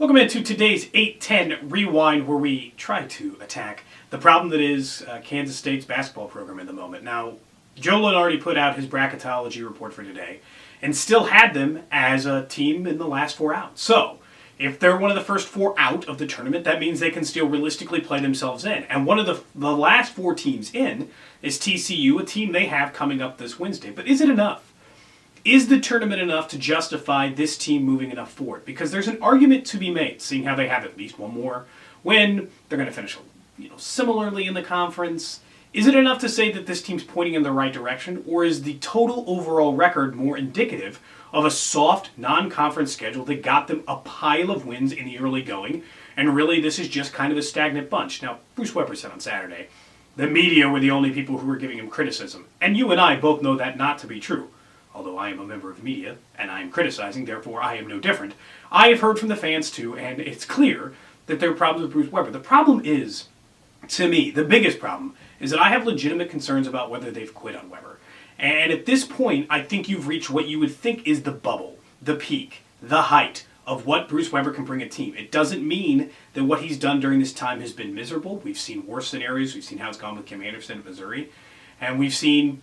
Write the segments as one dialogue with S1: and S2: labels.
S1: Welcome into today's 8-10 Rewind, where we try to attack the problem that is Kansas State's basketball program at the moment. Now, Joe had already put out his bracketology report for today and still had them as a team in the last four out. So, if they're one of the first four out of the tournament, that means they can still realistically play themselves in. And one of the last four teams in is TCU, a team they have coming up this Wednesday. But is it enough? Is the tournament enough to justify this team moving enough forward? Because there's an argument to be made, seeing how they have at least one more win. They're going to finish similarly in the conference. Is it enough to say that this team's pointing in the right direction, or is the total overall record more indicative of a soft, non-conference schedule that got them a pile of wins in the early going, and really this is just kind of a stagnant bunch? Now, Bruce Weber said on Saturday, the media were the only people who were giving him criticism, and you and I both know that not to be true. Although I am a member of the media, and I am criticizing, therefore I am no different. I have heard from the fans too, and it's clear that there are problems with Bruce Weber. The problem is, to me, the biggest problem, is that I have legitimate concerns about whether they've quit on Weber. And at this point, I think you've reached what you would think is the bubble, the peak, the height of what Bruce Weber can bring a team. It doesn't mean that what he's done during this time has been miserable. We've seen worse scenarios. We've seen how it's gone with Kim Anderson at Missouri. And we've seen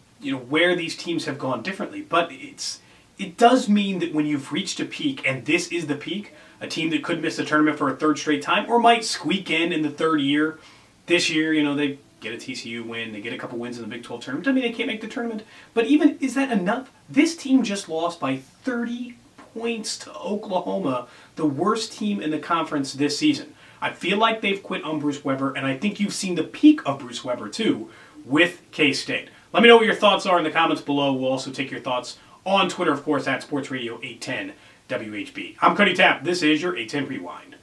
S1: where these teams have gone differently. But it does mean that when you've reached a peak, and this is the peak, a team that could miss the tournament for a third straight time, or might squeak in the third year. This year, they get a TCU win, they get a couple wins in the Big 12 tournament. I mean, they can't make the tournament. But even, is that enough? This team just lost by 30 points to Oklahoma, the worst team in the conference this season. I feel like they've quit on Bruce Weber, and I think you've seen the peak of Bruce Weber, too, with K-State. Let me know what your thoughts are in the comments below. We'll also take your thoughts on Twitter, of course, at Sports Radio 810 WHB. I'm Cody Tapp. This is your 810 Rewind.